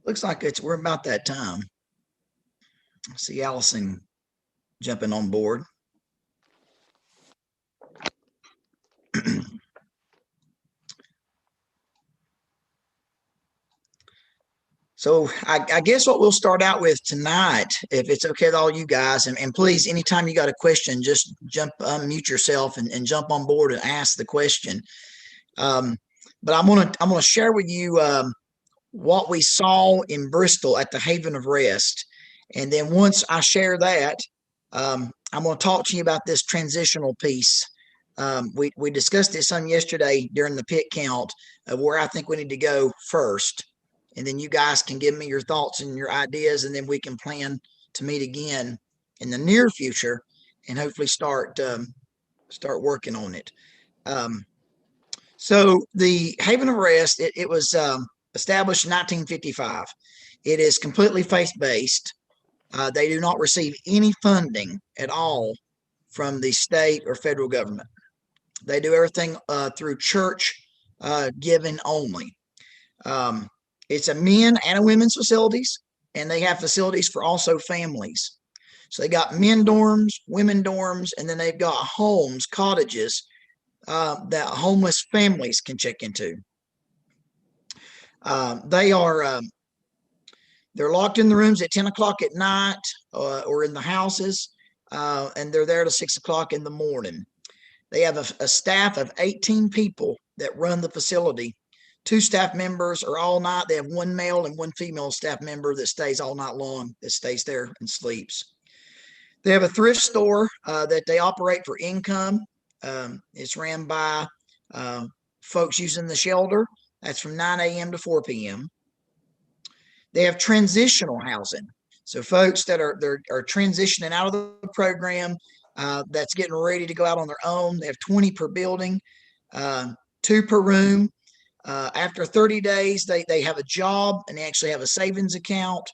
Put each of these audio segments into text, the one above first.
Looks like we're about that time. I see Allison jumping on board. So I guess what we'll start out with tonight, if it's okay with all you guys, and please, anytime you got a question, just unmute yourself and jump on board and ask the question. But I'm gonna share with you what we saw in Bristol at the Haven of Rest, and then once I share that, I'm going to talk to you about this transitional piece. We discussed this some yesterday during the pit count of where I think we need to go first, and then you guys can give me your thoughts and your ideas, and then we can plan to meet again in the near future and hopefully start working on it. So the Haven of Rest, it was established in 1955. It is completely faith-based. They do not receive any funding at all from the state or federal government. They do everything through church giving only. It's a men and a women's facilities, and they have facilities for also families. So they got men dorms, women dorms, and then they've got homes, cottages that homeless families can check into. They're locked in the rooms at 10 o'clock at night or in the houses, and they're there till 6 o'clock in the morning. They have a staff of 18 people that run the facility. 2 staff members are all night. They have 1 male and 1 female staff member that stays all night long, that stays there and sleeps. They have a thrift store that they operate for income. It's ran by folks using the shelter. That's from 9 a.m. to 4 p.m. They have transitional housing. So folks that are transitioning out of the program, that's getting ready to go out on their own. They have 20 per building, 2 per room. After 30 days, they have a job and they actually have a savings account,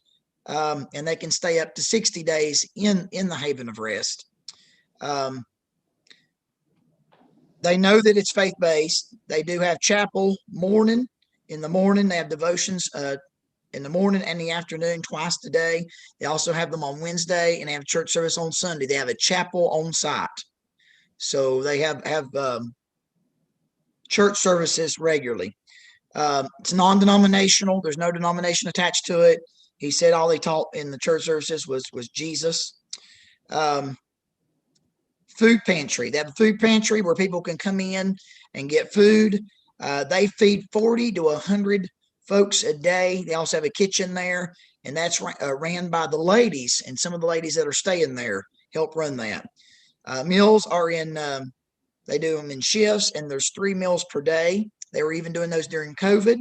and they can stay up to 60 days in the Haven of Rest. They know that it's faith-based. They do have chapel morning. In the morning, they have devotions in the morning and the afternoon, twice a day. They also have them on Wednesday, and they have church service on Sunday. They have a chapel on site. So they have church services regularly. It's non-denominational. There's no denomination attached to it. He said all he taught in the church services was Jesus. Food pantry. They have a food pantry where people can come in and get food. They feed 40 to 100 folks a day. They also have a kitchen there, and that's ran by the ladies, and some of the ladies that are staying there help run that. Meals are in, they do them in shifts, and there's 3 meals per day. They were even doing those during COVID.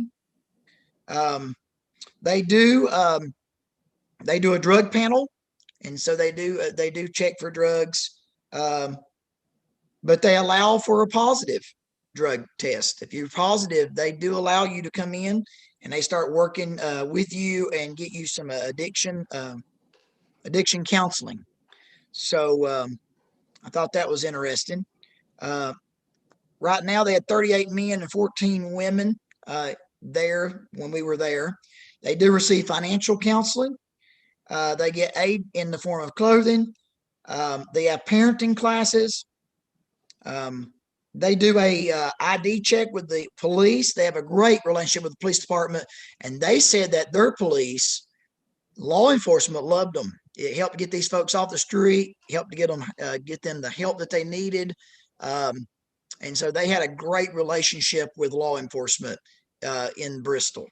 They do a drug panel, and so they do check for drugs, but they allow for a positive drug test. If you're positive, they do allow you to come in, and they start working with you and get you some addiction counseling. So I thought that was interesting. Right now, they had 38 men and 14 women there when we were there. They do receive financial counseling. They get aid in the form of clothing. They have parenting classes. They do a ID check with the police. They have a great relationship with the police department, and they said that their police, law enforcement, loved them. It helped get these folks off the street, helped to get them the help that they needed, and so they had a great relationship with law enforcement in Bristol.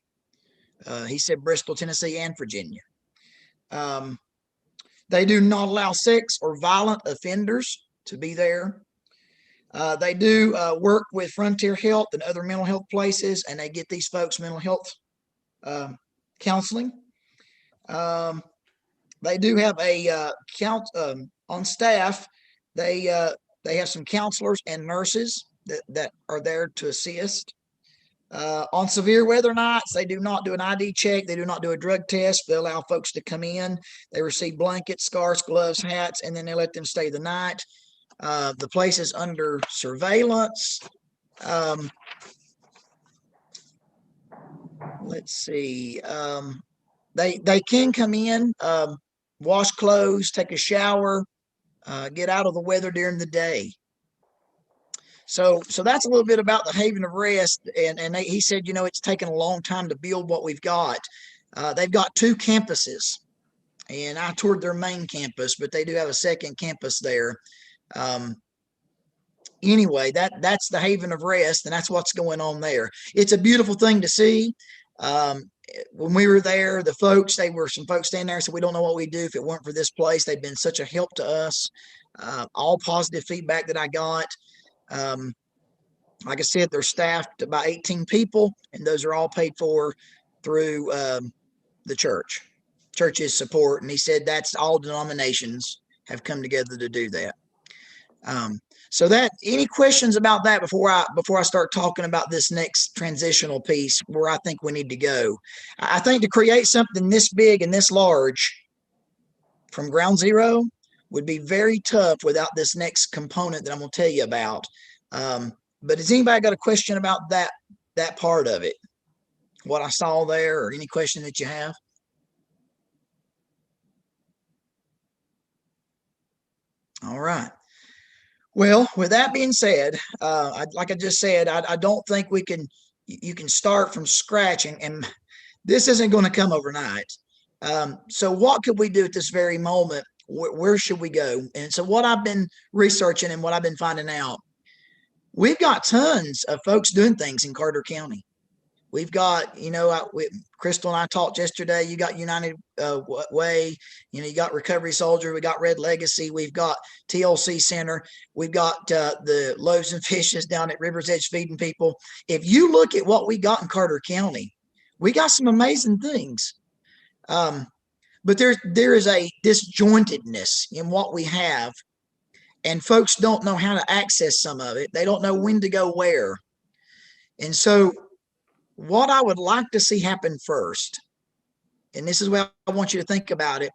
He said Bristol, Tennessee, and Virginia. They do not allow sex or violent offenders to be there. They do work with Frontier Health and other mental health places, and they get these folks mental health counseling. They do have a on staff. They have some counselors and nurses that are there to assist. On severe weather nights, they do not do an ID check. They do not do a drug test. They allow folks to come in. They receive blankets, scarves, gloves, hats, and then they let them stay the night. The place is under surveillance. Let's see. they can come in, wash clothes, take a shower, get out of the weather during the day. So that's a little bit about the Haven of Rest. And he said, you know, it's taken a long time to build what we've got. They've got 2 campuses, and I toured their main campus, but they do have a second campus there. Anyway, that's the Haven of Rest, and that's what's going on there. It's a beautiful thing to see. When we were there, they were some folks standing there, so we don't know what we'd do if it weren't for this place. They've been such a help to us. All positive feedback that I got. Like I said, they're staffed about 18 people, and those are all paid for through the church's support. And he said that's all denominations have come together to do that. So that, any questions about that before I start talking about this next transitional piece where I think we need to go? I think to create something this big and this large from ground zero would be very tough without this next component that I'm going to tell you about. But has anybody got a question about that part of it? What I saw there, or any question that you have? All right. Well, with that being said, like I just said, I don't think you can start from scratch, and this isn't going to come overnight. So what could we do at this very moment? Where should we go? And so what I've been researching and what I've been finding out, we've got tons of folks doing things in Carter County. We've got, Crystal and I talked yesterday. You got United Way, you got Recovery Soldier. We got Red Legacy. We've got TLC Center. We've got the Loaves and Fishes down at River's Edge feeding people. If you look at what we got in Carter County, we got some amazing things. But there is a disjointedness in what we have, and folks don't know how to access some of it. They don't know when to go where. And so what I would like to see happen first, and this is where I want you to think about it,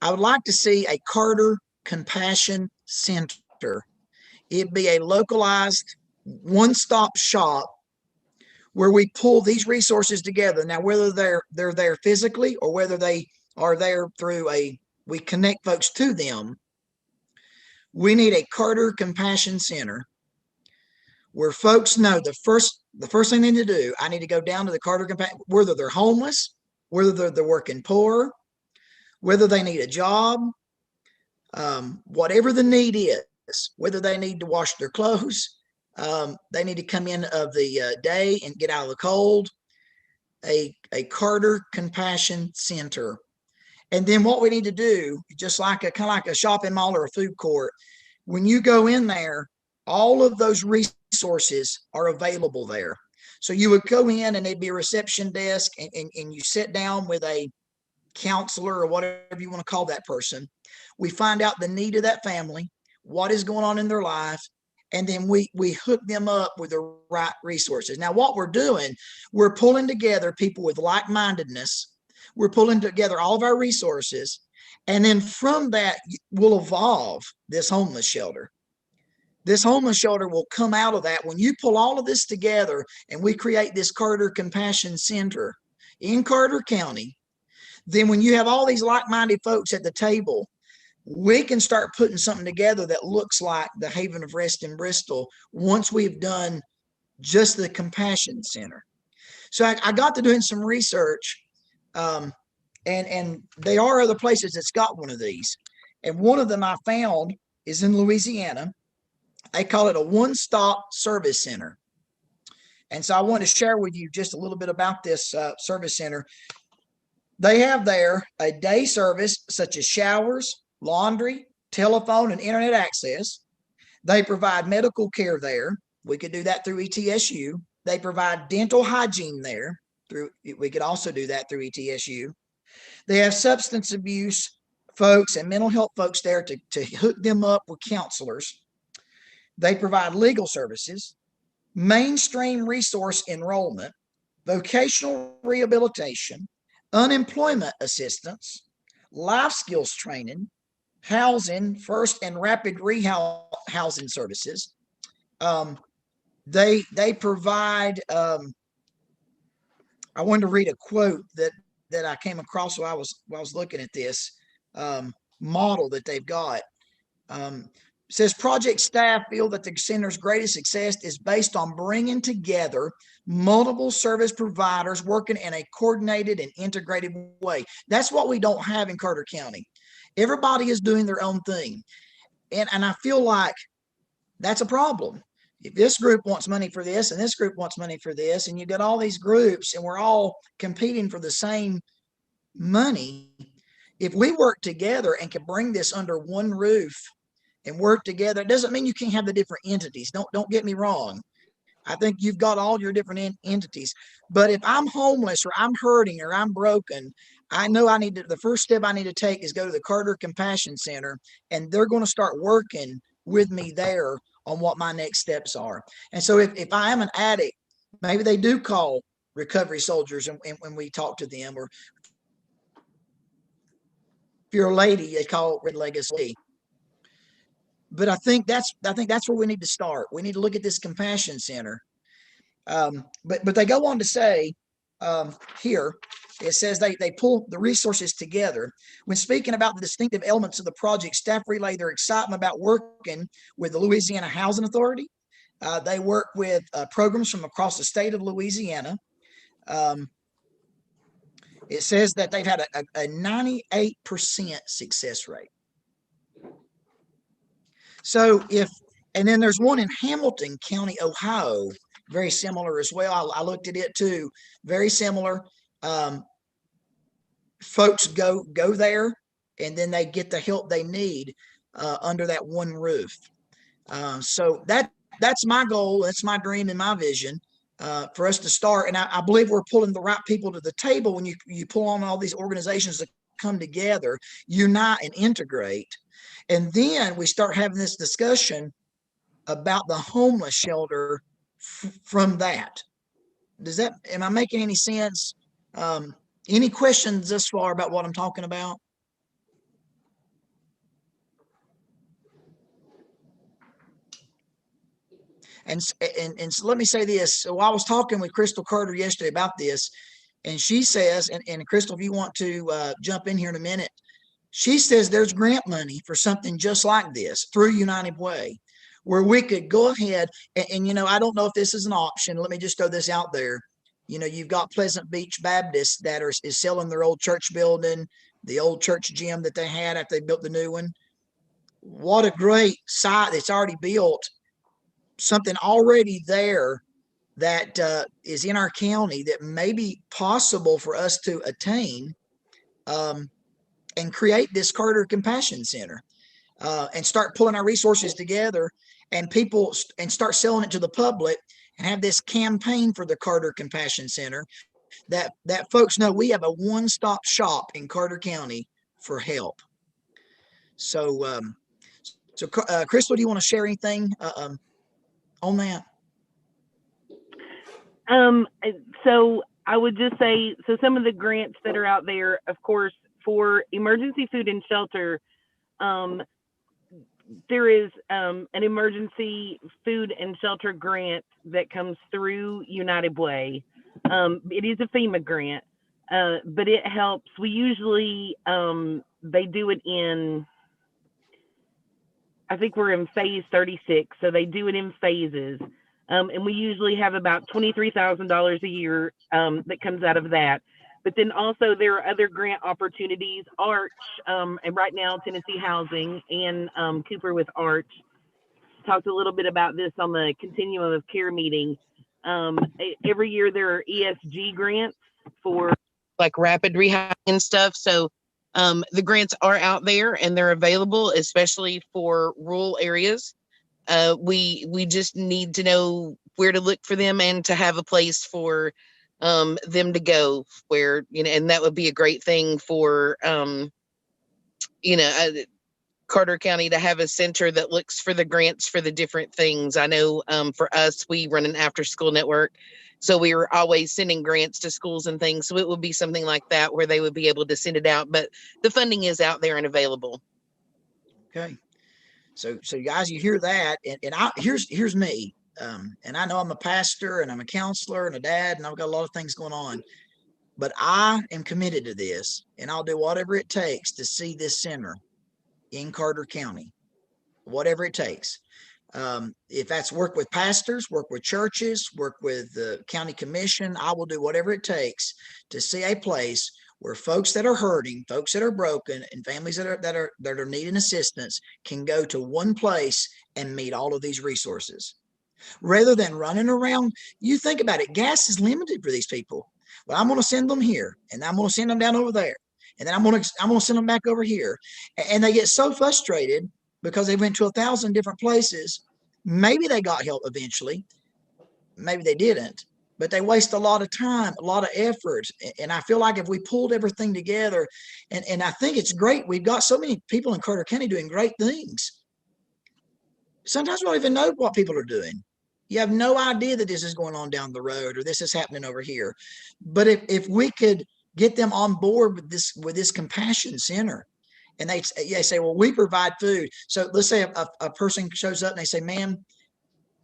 I would like to see a Carter Compassion Center. It'd be a localized one-stop shop where we pull these resources together. Now, whether they're there physically or whether they are there through we connect folks to them, we need a Carter Compassion Center where folks know the first thing they need to do, I need to go down to the Carter Compassion, whether they're homeless, whether they're working poor, whether they need a job, whatever the need is, whether they need to wash their clothes, they need to come in of the day and get out of the cold, a Carter Compassion Center. And then what we need to do, just like kind of like a shopping mall or a food court, when you go in there, all of those resources are available there. So you would go in and there'd be a reception desk, and you sit down with a counselor or whatever you want to call that person. We find out the need of that family, what is going on in their life, and then we hook them up with the right resources. Now, what we're doing, we're pulling together people with like-mindedness. We're pulling together all of our resources, and then from that, we'll evolve this homeless shelter. This homeless shelter will come out of that. When you pull all of this together and we create this Carter Compassion Center in Carter County, then when you have all these like-minded folks at the table, we can start putting something together that looks like the Haven of Rest in Bristol once we've done just the Compassion Center. So I got to doing some research, and there are other places that's got one of these. And one of them I found is in Louisiana. They call it a one-stop service center. And so I want to share with you just a little bit about this service center. They have there a day service such as showers, laundry, telephone, and internet access. They provide medical care there. We could do that through ETSU. They provide dental hygiene there. We could also do that through ETSU. They have substance abuse folks and mental health folks there to hook them up with counselors. They provide legal services, mainstream resource enrollment, vocational rehabilitation, unemployment assistance, life skills training, housing, first and rapid rehousing services. They provide, I wanted to read a quote that that I came across while I was looking at this model that they've got. Says project staff feel that the center's greatest success is based on bringing together multiple service providers working in a coordinated and integrated way. That's what we don't have in Carter County. Everybody is doing their own thing. And I feel like that's a problem. If this group wants money for this and this group wants money for this, and you got all these groups and we're all competing for the same money, if we work together and can bring this under one roof and work together, it doesn't mean you can't have the different entities. Don't get me wrong. I think you've got all your different entities. But if I'm homeless or I'm hurting or I'm broken, I know the first step I need to take is go to the Carter Compassion Center, and they're going to start working with me there on what my next steps are. And so if I am an addict, maybe they do call recovery soldiers and when we talk to them, or if you're a lady, they call Red Legacy. But I think that's where we need to start. We need to look at this compassion center. But they go on to say here, it says they pull the resources together. When speaking about the distinctive elements of the project, staff relay their excitement about working with the Louisiana Housing Authority. They work with programs from across the state of Louisiana. It says that they've had a 98% success rate. So and then there's one in Hamilton County, Ohio, very similar as well. I looked at it too, very similar. Folks go there and then they get the help they need under that one roof. So that's my goal. That's my dream and my vision for us to start. And I believe we're pulling the right people to the table when you pull on all these organizations that come together, unite and integrate. And then we start having this discussion about the homeless shelter from that. Am I making any sense? Any questions thus far about what I'm talking about? And so let me say this. So I was talking with Crystal Carter yesterday about this, and she says, and Crystal, if you want to jump in here in a minute, she says there's grant money for something just like this through United Way, where we could go ahead and I don't know if this is an option. Let me just throw this out there. You've got Pleasant Beach Baptist that is selling their old church building, the old church gym that they had after they built the new one. What a great site that's already built, something already there that is in our county that may be possible for us to attain and create this Carter Compassion Center and start pulling our resources together and start selling it to the public and have this campaign for the Carter Compassion Center that folks know we have a one-stop shop in Carter County for help. So, Crystal, do you want to share anything on that? So I would just say, so some of the grants that are out there, of course, for emergency food and shelter, there is an emergency food and shelter grant that comes through United Way. It is a FEMA grant, but it helps. We usually, they do it in, I think we're in phase 36, so they do it in phases. And we usually have about $23,000 a year that comes out of that. But then also there are other grant opportunities, Arch, and right now Tennessee Housing and Cooper with Arch. Talked a little bit about this on the Continuum of Care meeting. Every year there are ESG grants for like rapid rehab and stuff. So the grants are out there and they're available, especially for rural areas. We just need to know where to look for them and to have a place for them to go where, and that would be a great thing for, Carter County to have a center that looks for the grants for the different things. I know for us, we run an after school network. So we were always sending grants to schools and things. So it would be something like that where they would be able to send it out, but the funding is out there and available. Okay. So guys, you hear that, and here's me, and I know I'm a pastor and I'm a counselor and a dad, and I've got a lot of things going on. but I am committed to this, and I'll do whatever it takes to see this center in Carter County, whatever it takes. If that's work with pastors, work with churches, work with the county commission, I will do whatever it takes to see a place where folks that are hurting, folks that are broken, and families that are needing assistance can go to one place and meet all of these resources. Rather than running around, you think about it, gas is limited for these people. Well, I'm going to send them here, and I'm going to send them down over there, and then I'm going to send them back over here, and they get so frustrated because they went to 1,000 different places. Maybe they got help eventually, maybe they didn't, but they waste a lot of time, a lot of effort. And I feel like if we pulled everything together, and I think it's great, we've got so many people in Carter County doing great things. Sometimes we don't even know what people are doing. You have no idea that this is going on down the road or this is happening over here. But if we could get them on board with this compassion center, and they say, well, we provide food. So let's say a person shows up and they say, ma'am,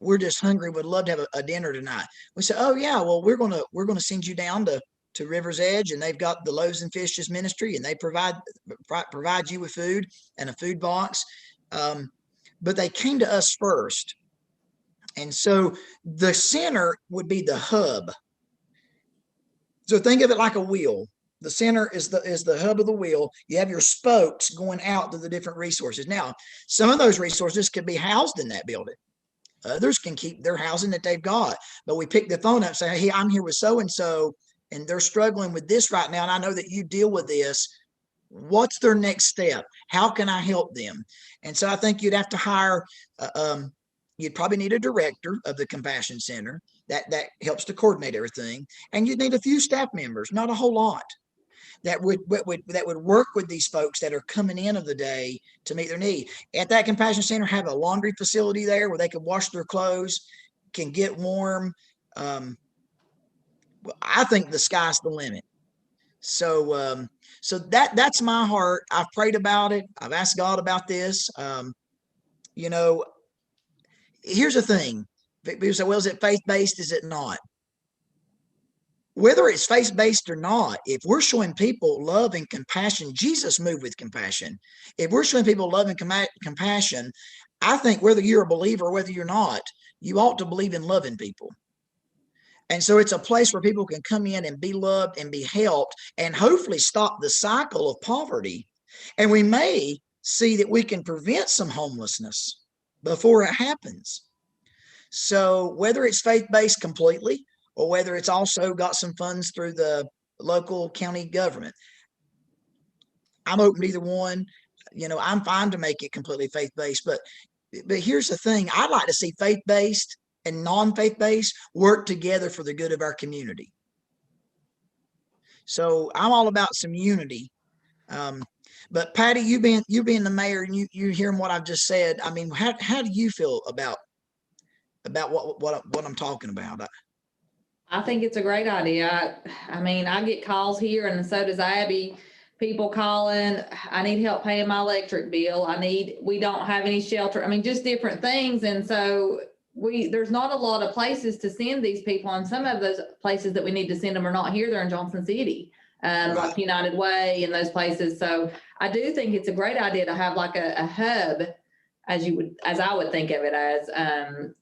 we're just hungry, would love to have a dinner tonight. We say, oh yeah, well, we're gonna send you down to River's Edge, and they've got the Loaves and Fishes ministry, and they provide you with food and a food box. But they came to us first. And so the center would be the hub. So think of it like a wheel. The center is the hub of the wheel. You have your spokes going out to the different resources. Now, some of those resources could be housed in that building. Others can keep their housing that they've got. But we pick the phone up and say, hey, I'm here with so-and-so, and they're struggling with this right now, and I know that you deal with this. What's their next step? How can I help them? And so I think you'd have to hire you'd probably need a director of the Compassion Center that helps to coordinate everything. And you'd need a few staff members, not a whole lot, that would work with these folks that are coming in of the day to meet their need. At that Compassion Center, have a laundry facility there where they can wash their clothes, can get warm. I think the sky's the limit. So that's my heart. I've prayed about it. I've asked God about this. Here's the thing. People say, well, is it faith-based? Is it not? Whether it's faith-based or not, if we're showing people love and compassion, Jesus moved with compassion. If we're showing people love and compassion, I think whether you're a believer or whether you're not, you ought to believe in loving people. And so it's a place where people can come in and be loved and be helped and hopefully stop the cycle of poverty. And we may see that we can prevent some homelessness before it happens. So whether it's faith-based completely or whether it's also got some funds through the local county government, I'm open to either one. I'm fine to make it completely faith-based, but here's the thing. I'd like to see faith-based and non-faith-based work together for the good of our community. So I'm all about some unity. But Patty, you being the mayor and you hearing what I've just said, I mean, how do you feel about what I'm talking about? I think it's a great idea. I mean, I get calls here, and so does Abby. People calling, I need help paying my electric bill. We don't have any shelter. I mean, just different things. And so there's not a lot of places to send these people, and some of those places that we need to send them are not here. They're in Johnson City. Right. Like United Way and those places. So I do think it's a great idea to have like a hub, as I would think of it as,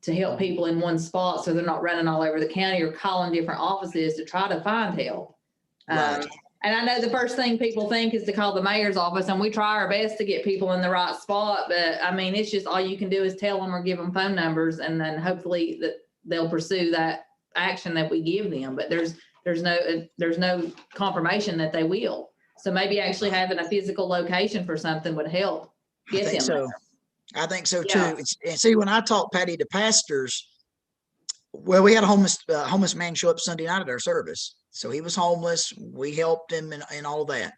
to help people in one spot so they're not running all over the county or calling different offices to try to find help. Right. And I know the first thing people think is to call the mayor's office, and we try our best to get people in the right spot. But I mean, it's just all you can do is tell them or give them phone numbers, and then hopefully that they'll pursue that action that we give them. But there's no confirmation that they will. So maybe actually having a physical location for something would help get them. So. I think so too. Yeah. And see, when I talk, Patty, to pastors, well, we had a homeless man show up Sunday night at our service. So he was homeless. We helped him and all of that.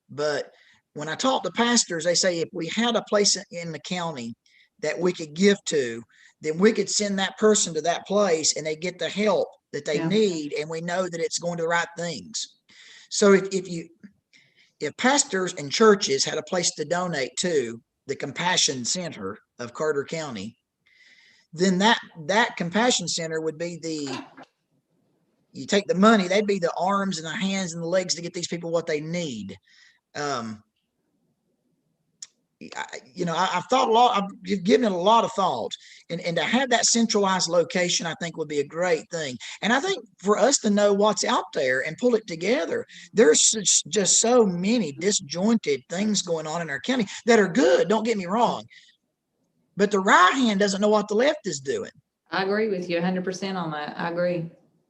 But when I talk to pastors, they say if we had a place in the county that we could give to, then we could send that person to that place and they get the help that they need. And we know that it's going to the right things. So if pastors and churches had a place to donate to, the Compassion Center of Carter County, then that Compassion Center would be you take the money, they'd be the arms and the hands and the legs to get these people what they need. I've thought a lot, I've given it a lot of thought, and to have that centralized location, I think would be a great thing. And I think for us to know what's out there and pull it together, there's just so many disjointed things going on in our county that are good. Don't get me wrong, but the right hand doesn't know what the left is doing. I agree with you 100% on that. I agree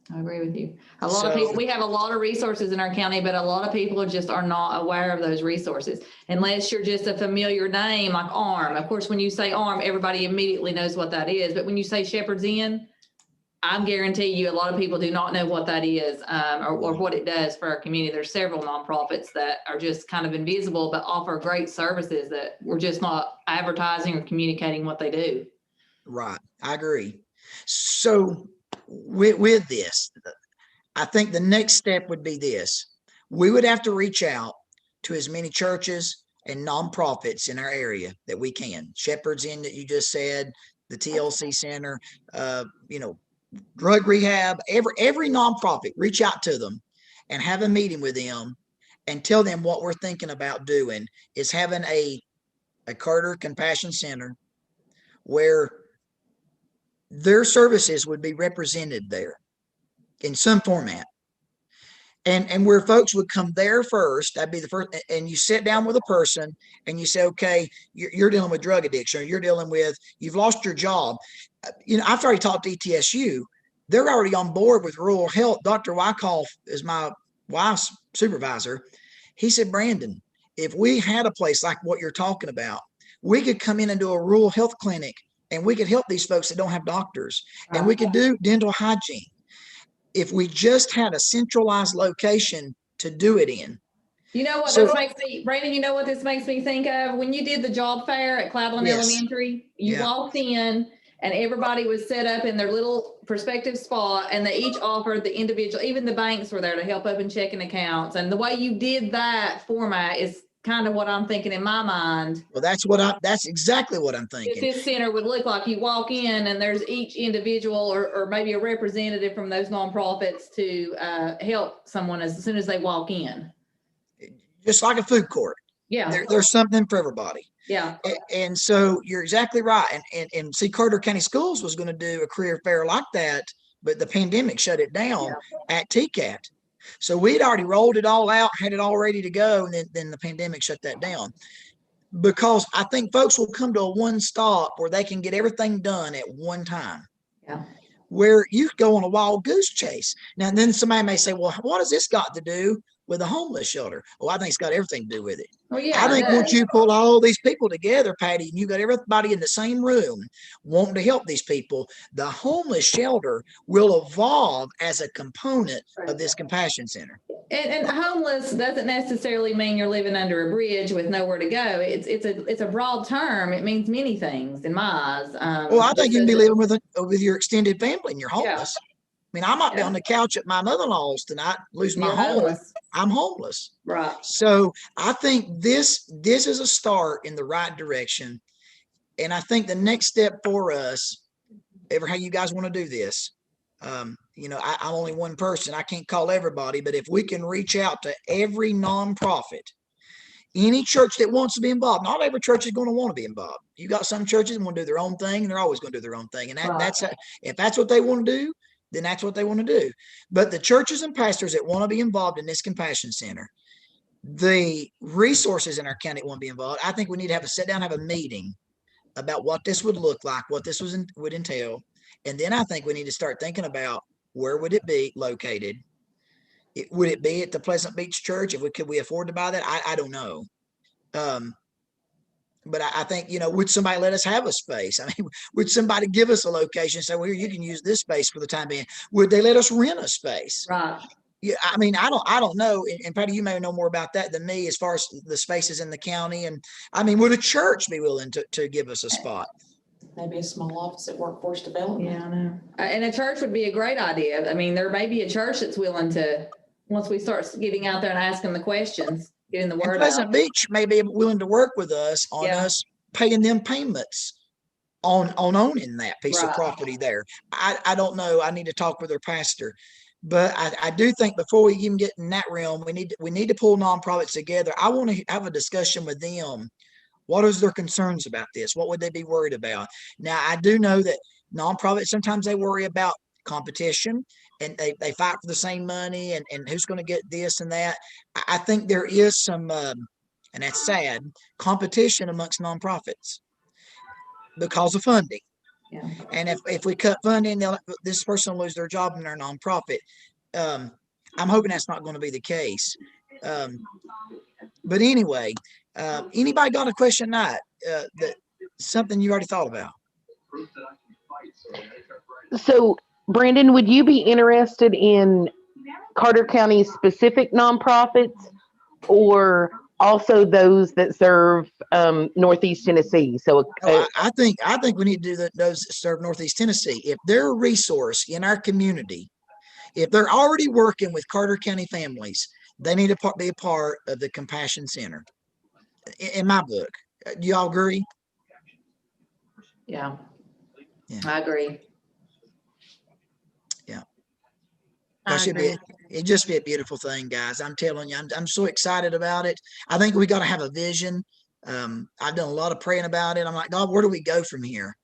with you. A lot of So- people, we have a lot of resources in our county, but a lot of people just are not aware of those resources. Unless you're just a familiar name like ARM. Of course, when you say ARM, everybody immediately knows what that is. But when you say Shepherd's Inn, I guarantee you a lot of people do not know what that is, or what it does for our community. There's several nonprofits that are just kind of invisible, but offer great services that we're just not advertising or communicating what they do. Right. I agree. So with this, I think the next step would be this. We would have to reach out to as many churches and nonprofits in our area that we can. Shepherd's Inn that you just said, the TLC Center, drug rehab, every nonprofit, reach out to them and have a meeting with them and tell them what we're thinking about doing is having a Carter Compassion Center where their services would be represented there in some format. And where folks would come there first, that'd be the first, and you sit down with a person and you say, okay, you're dealing with drug addiction, or you've lost your job. I've already talked to ETSU. They're already on board with rural health. Dr. Wyckoff is my wife's supervisor. He said, Brandon, if we had a place like what you're talking about, we could come in and do a rural health clinic, and we could help these folks that don't have doctors, and we could do dental hygiene. If we just had a centralized location to do it in. You know what this makes me, Brandon, you know what this makes me think of? When you did the job fair at Cloudland Elementary, you walked in and everybody was set up in their little prospective spot, and they each offered the individual, even the banks were there to help open checking accounts. And the way you did that format is kind of what I'm thinking in my mind. Well, that's exactly what I'm thinking. This center would look like. You walk in and there's each individual or maybe a representative from those nonprofits to help someone as soon as they walk in. Just like a food court. Yeah. There's something for everybody. Yeah. And so you're exactly right. And see, Carter County Schools was going to do a career fair like that, but the pandemic shut it down at TCAT. So we'd already rolled it all out, had it all ready to go, and then the pandemic shut that down. Because I think folks will come to a one stop where they can get everything done at one time. Yeah. Where you go on a wild goose chase. Now, then somebody may say, well, what has this got to do with a homeless shelter? Well, I think it's got everything to do with it. Oh, yeah, I think once you pull all these people together, Patty, and you got everybody in the same room wanting to help these people, the homeless shelter will evolve as a component of this compassion center. And homeless doesn't necessarily mean you're living under a bridge with nowhere to go. It's a broad term. It means many things in my eyes. Well, I think you can be living with your extended family and you're homeless. I mean, I might be on the couch at my mother-in-law's tonight, lose my home. I'm homeless. Right. So I think this is a start in the right direction. And I think the next step for us, how you guys want to do this, I'm only one person. I can't call everybody, but if we can reach out to every nonprofit, any church that wants to be involved, not every church is going to want to be involved. You got some churches that want to do their own thing, and they're always going to do their own thing. And if that's what they want to do, then that's what they want to do. But the churches and pastors that want to be involved in this compassion center, the resources in our county want to be involved, I think we need to sit down, have a meeting about what this would look like, what this would entail. And then I think we need to start thinking about where would it be located? Would it be at the Pleasant Beach Church? Could we afford to buy that? I don't know. But I think, would somebody let us have a space? I mean, would somebody give us a location and say, well, you can use this space for the time being? Would they let us rent a space? Right. Yeah. I mean, I don't know. And Patty, you may know more about that than me as far as the spaces in the county. And I mean, would a church be willing to give us a spot? Maybe a small office at workforce development. Yeah, I know. And a church would be a great idea. I mean, there may be a church that's willing to, once we start getting out there and asking the questions, getting the word out. Pleasant Beach may be willing to work with us on us paying them payments on owning that piece of property there. I don't know. I need to talk with their pastor. But I do think before we even get in that realm, we need to pull nonprofits together. I want to have a discussion with them. What is their concerns about this? What would they be worried about? Now, I do know that nonprofits, sometimes they worry about competition and they fight for the same money and who's going to get this and that. I think there is some, and that's sad, competition amongst nonprofits because of funding. Yeah. And if we cut funding, this person will lose their job in their nonprofit. I'm hoping that's not going to be the case. But anyway, anybody got a question tonight? That something you already thought about? So, Brandon, would you be interested in Carter County specific nonprofits or also those that serve Northeast Tennessee? So, I think we need to do those that serve Northeast Tennessee. If they're a resource in our community, if they're already working with Carter County families, they need to be a part of the Compassion Center. In my book, do y'all agree? Yeah. Yeah. I agree. Yeah. I It'd just be a beautiful thing, guys. I'm telling you, I'm so excited about it. I think we got to have a vision. I've done a lot of praying about it. I'm like, God, where do we go from here?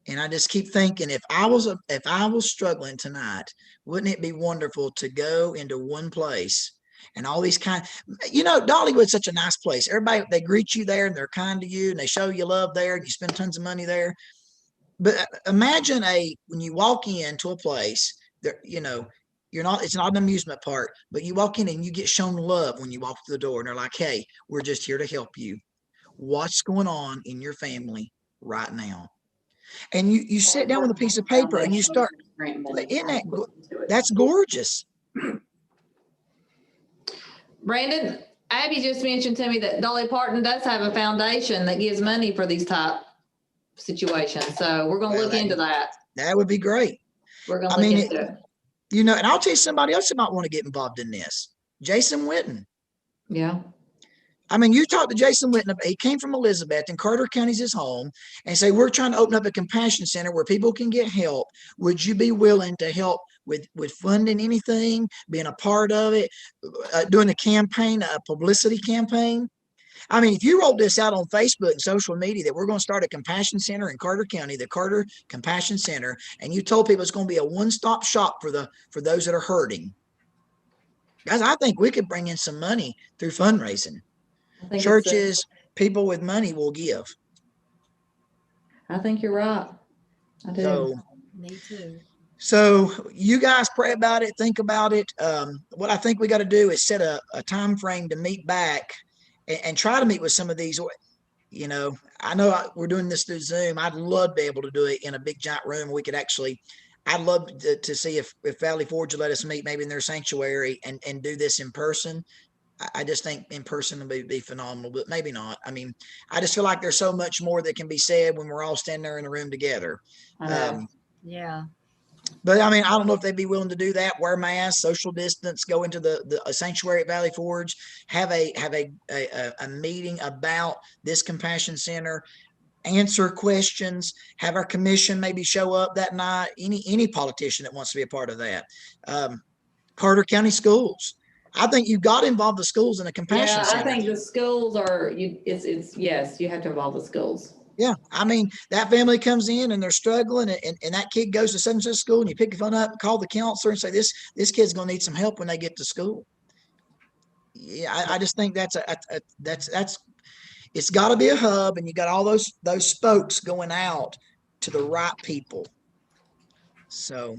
And I just keep thinking, if I was struggling tonight, wouldn't it be wonderful to go into one place and all these Dollywood's such a nice place. Everybody, they greet you there and they're kind to you and they show you love there and you spend tons of money there. But imagine when you walk into a place there, it's not an amusement park, but you walk in and you get shown love when you walk through the door and they're like, hey, we're just here to help you. What's going on in your family right now? And you sit down with a piece of paper and you start, that's gorgeous. Brandon, Abby just mentioned to me that Dolly Parton does have a foundation that gives money for these type situations. So we're going to look into that. That would be great. We're going to look into it. And I'll tell you somebody else that might want to get involved in this. Jason Witten. Yeah. I mean, you talk to Jason Witten. He came from Elizabeth and Carter County's his home and say, we're trying to open up a compassion center where people can get help. Would you be willing to help with funding anything, being a part of it, doing a campaign, a publicity campaign? I mean, if you rolled this out on Facebook and social media that we're going to start a compassion center in Carter County, the Carter Compassion Center, and you told people it's going to be a one-stop shop for those that are hurting, guys, I think we could bring in some money through fundraising. Churches, people with money will give. I think you're right. I do. Me too. So you guys pray about it, think about it. What I think we got to do is set a time frame to meet back and try to meet with some of these. I know we're doing this through Zoom. I'd love to be able to do it in a big giant room. We could actually, I'd love to see if Valley Forge would let us meet maybe in their sanctuary and do this in person. I just think in person would be phenomenal, but maybe not. I mean, I just feel like there's so much more that can be said when we're all standing there in a room together. Yeah. But I mean, I don't know if they'd be willing to do that. Wear masks, social distance, go into the sanctuary at Valley Forge, have a meeting about this compassion center, answer questions, have our commission maybe show up that night. Any politician that wants to be a part of that. Carter County Schools. I think you've got to involve the schools in a compassion center. I think the schools yes, you have to involve the schools. Yeah. I mean, that family comes in and they're struggling and that kid goes to such and such school and you pick the phone up, call the counselor and say, this kid's going to need some help when they get to school. Yeah. I just think that's it's got to be a hub and you got all those spokes going out to the right people. So.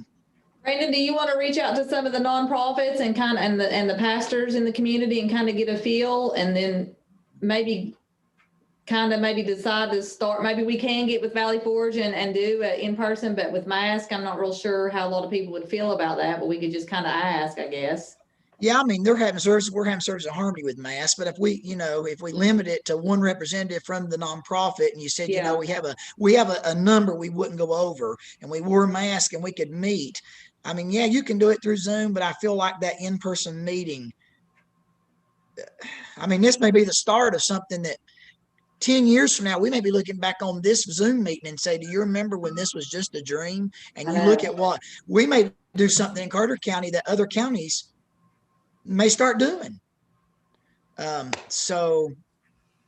Brandon, do you want to reach out to some of the nonprofits and and the pastors in the community and kind of get a feel and then maybe decide to start, maybe we can get with Valley Forge and do in person, but with mask, I'm not real sure how a lot of people would feel about that, but we could just kind of ask, I guess. Yeah, I mean, they're having services. We're having services of harmony with masks, but if we limit it to one representative from the nonprofit, and you said, we have a number we wouldn't go over, and we wore a mask and we could meet. I mean, yeah, you can do it through Zoom, but I feel like that in-person meeting. I mean, this may be the start of something that 10 years from now, we may be looking back on this Zoom meeting and say, do you remember when this was just a dream? And you look at what we may do something in Carter County that other counties may start doing. So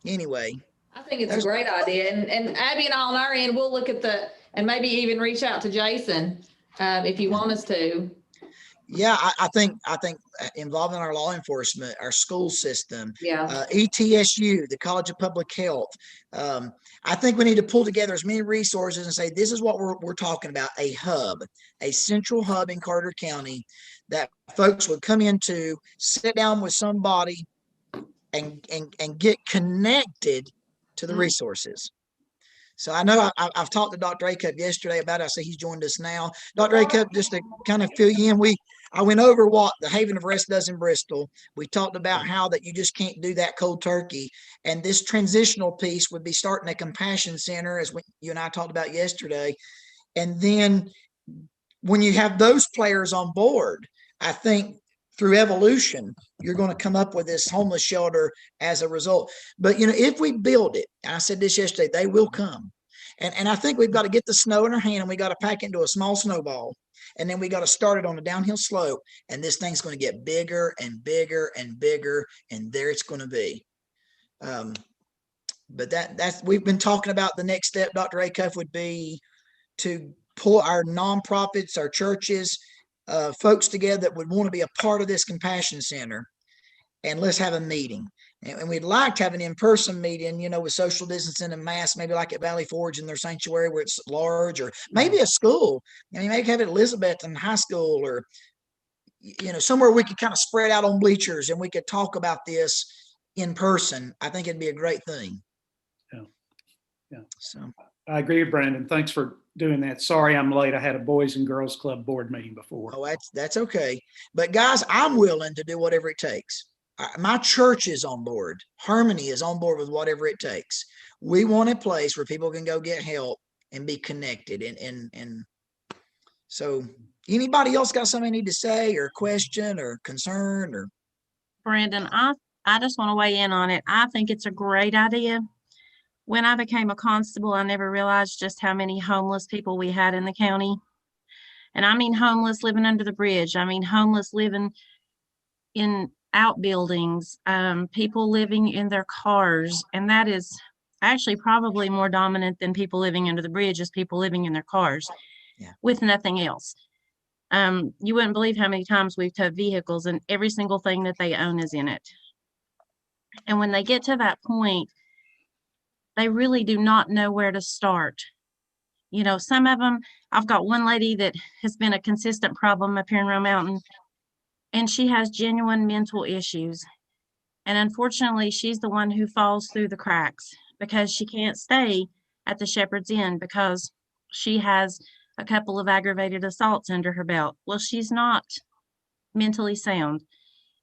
anyway, I think it's a great idea. And Abby and I on our end, we'll look at and maybe even reach out to Jason, if you want us to. yeah, I think involving our law enforcement, our school system, Yeah. ETSU, the College of Public Health. I think we need to pull together as many resources and say, this is what we're talking about, a hub, a central hub in Carter County that folks would come into, sit down with somebody and get connected to the resources. So I know I've talked to Dr. Acup yesterday about it. I say he's joined us now. Dr. Acup, just to kind of fill you in, I went over what the Haven of Rest does in Bristol. We talked about how that you just can't do that cold turkey. And this transitional piece would be starting a compassion center, as you and I talked about yesterday. And then when you have those players on board, I think through evolution, you're going to come up with this homeless shelter as a result. But, if we build it, and I said this yesterday, they will come. And I think we've got to get the snow in our hand and we got to pack into a small snowball. And then we got to start it on a downhill slope. And this thing's going to get bigger and bigger and bigger. And there it's going to be. But that's we've been talking about the next step, Dr. Acuff, would be to pull our nonprofits, our churches, folks together that would want to be a part of this compassion center, and let's have a meeting. And we'd like to have an in-person meeting, with social distancing and masks, maybe like at Valley Forge in their sanctuary where it's large, or maybe a school. Maybe have it at Elizabethton High School, or, somewhere we could kind of spread out on bleachers and we could talk about this in person. I think it'd be a great thing. Yeah. So I agree with Brandon. Thanks for doing that. Sorry I'm late. I had a Boys and Girls Club board meeting before. Oh, that's okay. But guys, I'm willing to do whatever it takes. My church is on board. Harmony is on board with whatever it takes. We want a place where people can go get help and be connected. And so anybody else got something they need to say or question or concern or? Brandon, I just want to weigh in on it. I think it's a great idea. When I became a constable, I never realized just how many homeless people we had in the county. And I mean homeless living under the bridge. I mean homeless living in outbuildings, people living in their cars. And that is actually probably more dominant than people living under the bridge, is people living in their cars with nothing else. You wouldn't believe how many times we've towed vehicles and every single thing that they own is in it. And when they get to that point, they really do not know where to start. Some of them, I've got one lady that has been a consistent problem up here in Roe Mountain, and she has genuine mental issues. And unfortunately, she's the one who falls through the cracks because she can't stay at the Shepherd's Inn because she has a couple of aggravated assaults under her belt. Well, she's not mentally sound.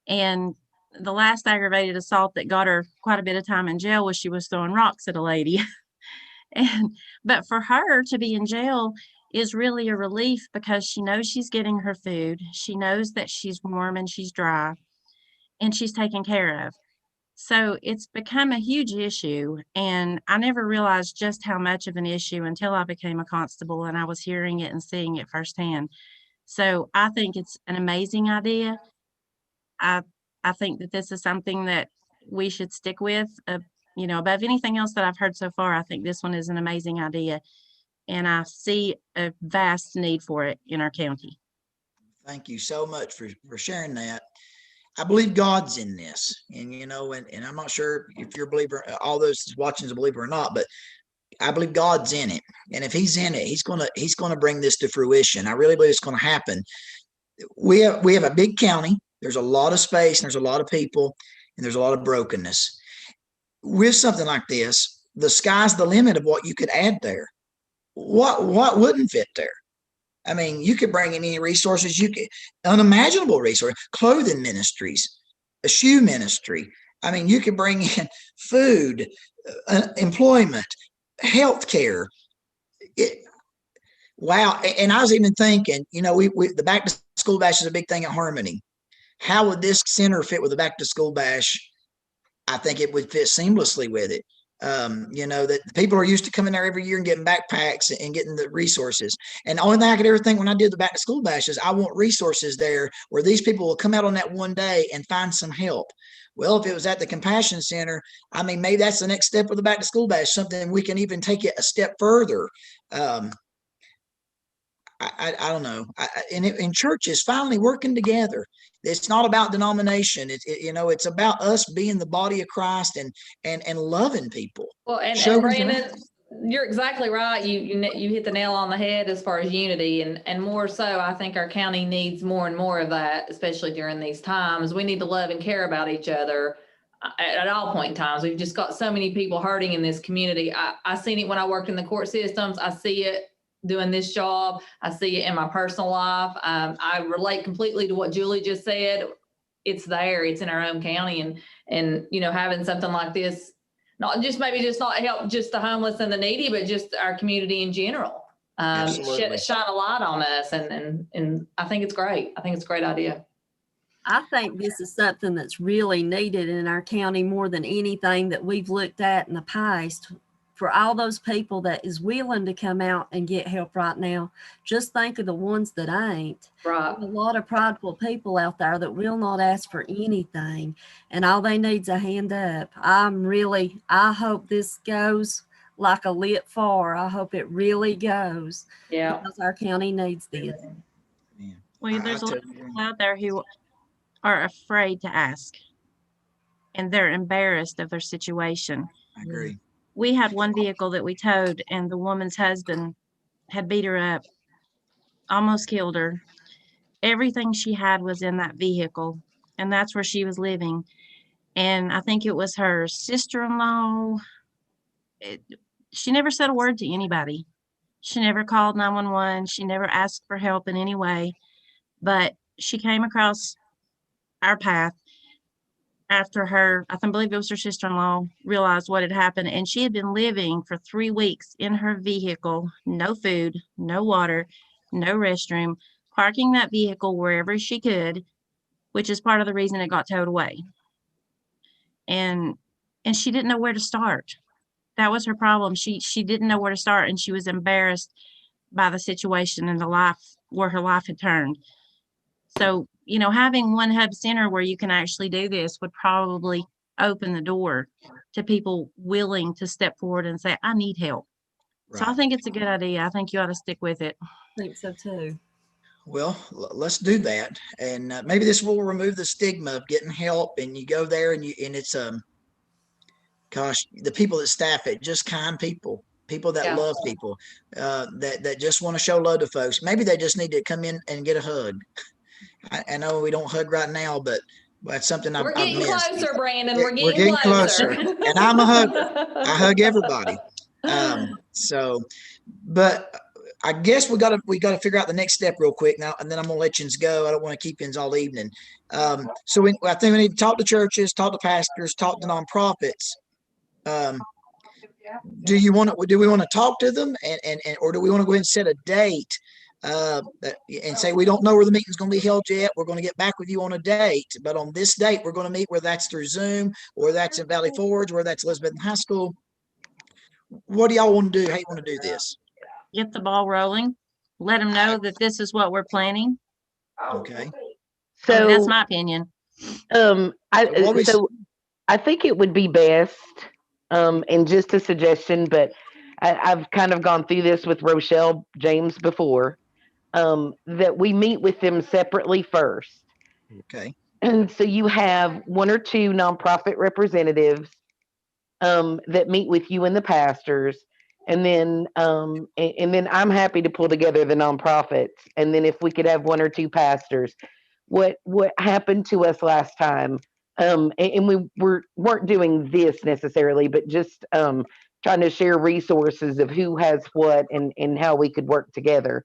And the last aggravated assault that got her quite a bit of time in jail was she was throwing rocks at a lady. But for her to be in jail is really a relief because she knows she's getting her food. She knows that she's warm and she's dry and she's taken care of. So it's become a huge issue. And I never realized just how much of an issue until I became a constable and I was hearing it and seeing it firsthand. So I think it's an amazing idea. I think that this is something that we should stick with, above anything else that I've heard so far. I think this one is an amazing idea, and I see a vast need for it in our county. Thank you so much for sharing that. I believe God's in this, and I'm not sure if you're a believer, all those watching is a believer or not, but I believe God's in it. And if he's in it, he's going to bring this to fruition. I really believe it's going to happen. We have a big county. There's a lot of space, and there's a lot of people, and there's a lot of brokenness. With something like this, the sky's the limit of what you could add there. What wouldn't fit there? I mean, you could bring in any resources, unimaginable resources, clothing ministries, a shoe ministry. I mean, you could bring in food, employment, healthcare. Wow. And I was even thinking, the back to school bash is a big thing at Harmony. How would this center fit with the back to school bash? I think it would fit seamlessly with it. You know, that people are used to coming there every year and getting backpacks and getting the resources. And the only thing I could ever think when I did the back to school bash is I want resources there where these people will come out on that one day and find some help. Well, if it was at the Compassion Center, I mean, maybe that's the next step of the back to school bash, something we can even take it a step further. I don't know. And church is finally working together. It's not about denomination. You know, it's about us being the body of Christ and loving people. Well, and Showing Brandon, you're exactly right. You hit the nail on the head as far as unity, and more so, I think our county needs more and more of that, especially during these times. We need to love and care about each other at all point in times. We've just got so many people hurting in this community. I seen it when I worked in the court systems. I see it doing this job. I see it in my personal life. I relate completely to what Julie just said. It's there. It's in our own county, and you know, having something like this, not help just the homeless and the needy, but just our community in general. Absolutely. Shine a light on us, and I think it's great. I think it's a great idea. I think this is something that's really needed in our county more than anything that we've looked at in the past. For all those people that is willing to come out and get help right now, just think of the ones that ain't. Right. There's a lot of prideful people out there that will not ask for anything, and all they need is a hand up. I hope this goes like a lit fire. I hope it really goes. Yeah. Because our county needs this. Well, there's a lot of people out there who are afraid to ask, and they're embarrassed of their situation. I agree. We had one vehicle that we towed, and the woman's husband had beat her up, almost killed her. Everything she had was in that vehicle, and that's where she was living. And I think it was her sister-in-law. She never said a word to anybody. She never called 911. She never asked for help in any way. But she came across our path after I believe it was her sister-in-law, realized what had happened. And she had been living for 3 weeks in her vehicle, no food, no water, no restroom, parking that vehicle wherever she could, which is part of the reason it got towed away. And she didn't know where to start. That was her problem. She didn't know where to start, and she was embarrassed by the situation and the life where her life had turned. So, you know, having one hub center where you can actually do this would probably open the door to people willing to step forward and say, I need help. Right. So I think it's a good idea. I think you ought to stick with it. I think so too. Well, let's do that. And maybe this will remove the stigma of getting help, and you go there and it's, gosh, the people that staff it, just kind people that love people, that just want to show love to folks. Maybe they just need to come in and get a hug. I know we don't hug right now, but that's something I've missed. We're getting closer, Brandon. We're getting closer. And I'm a hugger. I hug everybody. But I guess we got to figure out the next step real quick now, and then I'm gonna let you go. I don't want to keep you all evening. I think we need to talk to churches, talk to pastors, talk to nonprofits. Do we want to talk to them, or do we want to go ahead and set a date and say we don't know where the meeting's going to be held yet? We're going to get back with you on a date, but on this date we're going to meet, whether that's through Zoom or that's in Valley Forge, or that's Elizabeth High School. What do y'all want to do? How you want to do this? Get the ball rolling. Let them know that this is what we're planning. Okay. So That's my opinion. I think it would be best, and just a suggestion, but I've kind of gone through this with Rochelle James before, that we meet with them separately first. Okay. And so you have one or two nonprofit representatives that meet with you and the pastors. And then I'm happy to pull together the nonprofits. And then if we could have one or two pastors, what happened to us last time, and we weren't doing this necessarily, but just trying to share resources of who has what and how we could work together,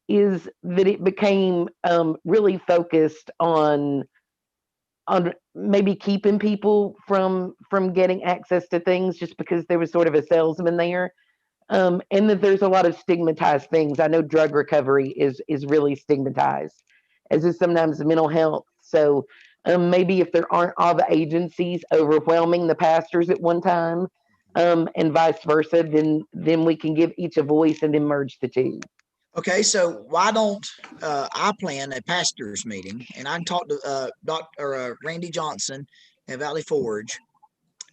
is that it became really focused on maybe keeping people from getting access to things just because there was sort of a salesman there, and that there's a lot of stigmatized things. I know drug recovery is really stigmatized, as is sometimes mental health. So Maybe if there aren't all the agencies overwhelming the pastors at one time, and vice versa, then we can give each a voice and then merge the two. Okay, so why don't I plan a pastors meeting, and I can talk to Dr. Randy Johnson at Valley Forge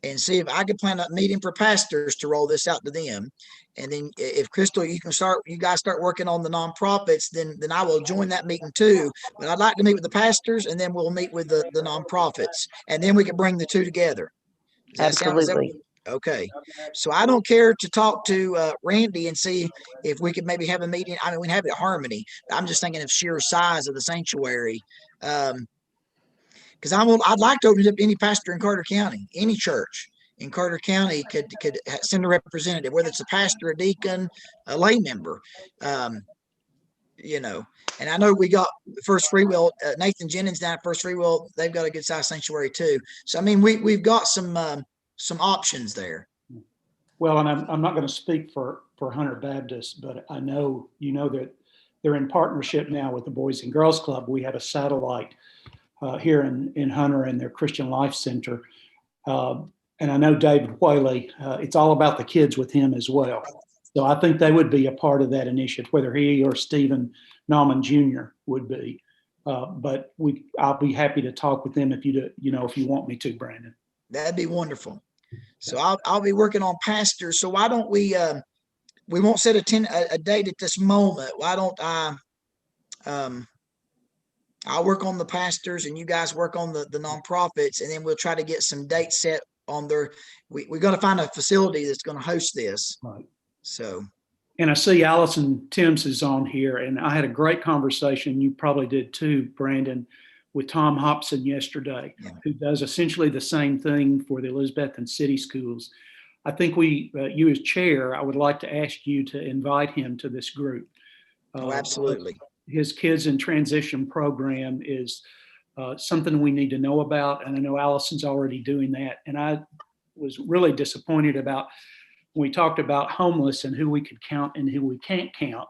and see if I can plan a meeting for pastors to roll this out to them. And then if Crystal, you guys start working on the nonprofits, then I will join that meeting too. But I'd like to meet with the pastors, and then we'll meet with the nonprofits, and then we can bring the two together. Does that sound? Absolutely. Okay, so I don't care to talk to Randy and see if we could maybe have a meeting. I mean, we can have it at Harmony. I'm just thinking of sheer size of the sanctuary. Because I'd like to open it up to any pastor in Carter County, any church in Carter County could send a representative, whether it's a pastor, a deacon, a lay member. You know, and I know we got First Free Will, Nathan Jennings down at First Free Will. They've got a good size sanctuary too. So I mean, we've got some options there. Well, and I'm not going to speak for Hunter Baptist, but I know that they're in partnership now with the Boys and Girls Club. We have a satellite here in Hunter and their Christian Life Center. And I know David Whaley, it's all about the kids with him as well. So I think they would be a part of that initiative, whether he or Stephen Nauman Jr. would be. But I'll be happy to talk with them if you want me to, Brandon. That'd be wonderful. So I'll be working on pastors. So why don't we won't set a date at this moment. Why don't I'll work on the pastors and you guys work on the nonprofits, and then we'll try to get some dates set on their, we're going to find a facility that's going to host this. Right. So. And I see Allison Timms is on here, and I had a great conversation, you probably did too, Brandon, with Tom Hobson yesterday, who does essentially the same thing for the Elizabethton City Schools. I think you as chair, I would like to ask you to invite him to this group. Oh, absolutely. His Kids in Transition program is something we need to know about, and I know Allison's already doing that. And I was really disappointed about when we talked about homeless and who we could count and who we can't count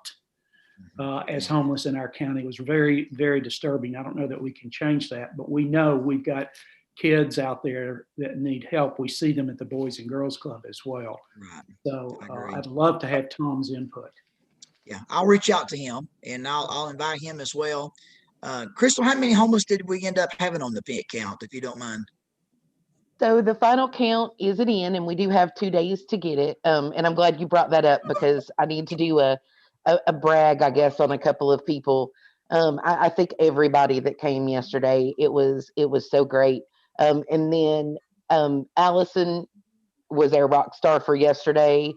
as homeless in our county. It was very, very disturbing. I don't know that we can change that, but we know we've got kids out there that need help. We see them at the Boys and Girls Club as well. Right. So I'd love to have Tom's input. Yeah, I'll reach out to him and I'll invite him as well. Crystal, how many homeless did we end up having on the pit count, if you don't mind? So the final count isn't in, and we do have 2 days to get it. And I'm glad you brought that up because I need to do a brag, I guess, on a couple of people. I think everybody that came yesterday, it was so great. And then Allison was our rock star for yesterday.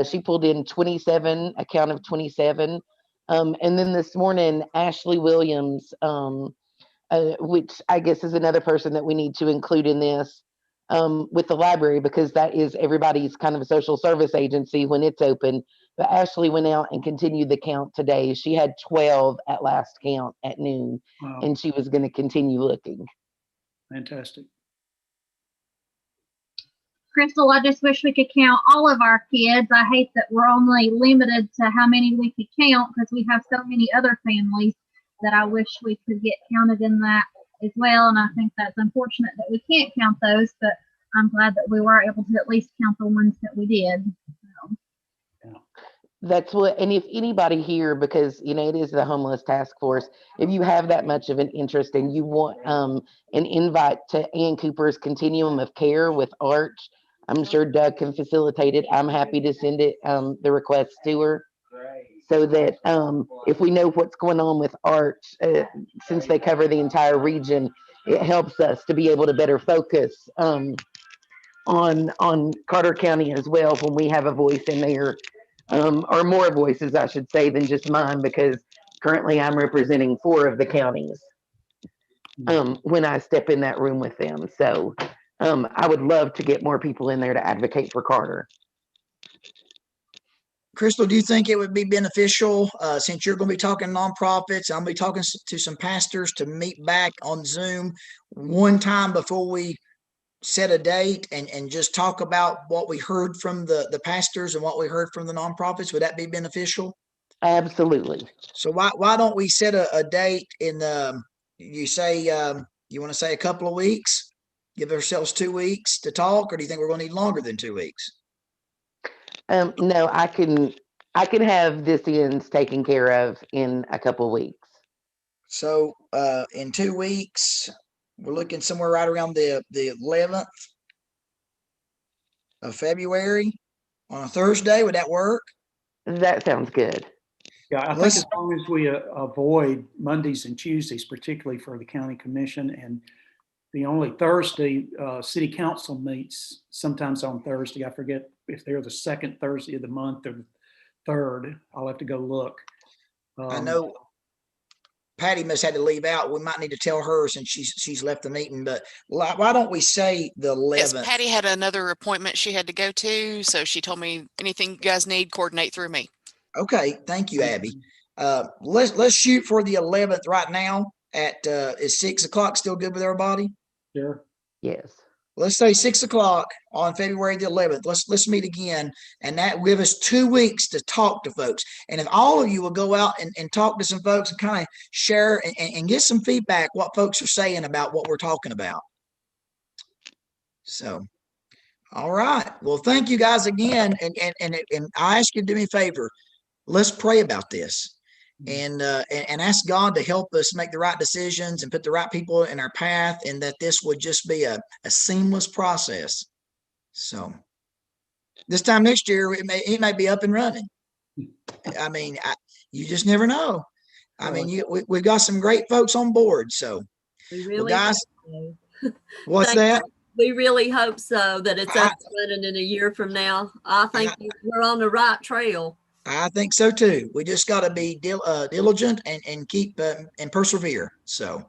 She pulled in 27, a count of 27. And then this morning, Ashley Williams, which I guess is another person that we need to include in this with the library, because that is everybody's kind of a social service agency when it's open. But Ashley went out and continued the count today. She had 12 at last count at noon, and she was going to continue looking. Fantastic. Crystal, I just wish we could count all of our kids. I hate that we're only limited to how many we could count because we have so many other families that I wish we could get counted in that as well. And I think that's unfortunate that we can't count those, but I'm glad that we were able to at least count the ones that we did. So. Yeah. That's what, and if anybody here, because it is the homeless task force, if you have that much of an interest and you want an invite to Ann Cooper's Continuum of Care with Arch, I'm sure Doug can facilitate it. I'm happy to send it, the request to her, so that if we know what's going on with Arch, since they cover the entire region, it helps us to be able to better focus on Carter County as well when we have a voice in there. Or more voices, I should say, than just mine, because currently I'm representing 4 of the counties when I step in that room with them. So I would love to get more people in there to advocate for Carter. Crystal, do you think it would be beneficial, since you're going to be talking nonprofits, I'm going to be talking to some pastors, to meet back on Zoom one time before we set a date and just talk about what we heard from the pastors and what we heard from the nonprofits? Would that be beneficial? Absolutely. So why don't we set a date in you say You want to say a couple of weeks? Give ourselves 2 weeks to talk, or do you think we're going to need longer than 2 weeks? No, I can have this ends taken care of in a couple of weeks. So in 2 weeks, we're looking somewhere right around the 11th of February on a Thursday. Would that work? That sounds good. Yeah, I think Let's- as long as we avoid Mondays and Tuesdays, particularly for the county commission, and the only Thursday, city council meets sometimes on Thursday. I forget if they're the second Thursday of the month or the third. I'll have to go look. I know Patty must have to leave out. We might need to tell her since she's left the meeting, but why don't we say the Yes, 11th? Patty had another appointment she had to go to, so she told me anything you guys need, coordinate through me. Okay, thank you, Abby. Let's shoot for the 11th right now at is 6 o'clock still good with everybody? Sure. Yes. Let's say 6 o'clock on February the 11th. Let's meet again, and that will give us 2 weeks to talk to folks. And if all of you will go out and talk to some folks and kind of share and get some feedback, what folks are saying about what we're talking about. So, all right. Well, thank you guys again. And I ask you to do me a favor. Let's pray about this. And ask God to help us make the right decisions and put the right people in our path, and that this would just be a seamless process. So this time next year, it may be up and running. I mean, you just never know. I mean, we've got some great folks on board. So, We well, really guys, hope so. what's Thank that? We really hope so, that it's I- up and running in a year from now. I think we're on the right trail. I think so too. We just got to be diligent and keep and persevere. So,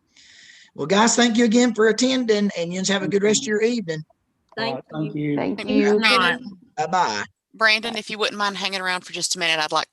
well, guys, thank you again for attending, and you have a good rest of your evening. Thank Thank you. you. Thank Thank you. Brandon, Bye bye. Brandon, if you wouldn't mind hanging around for just a minute, I'd like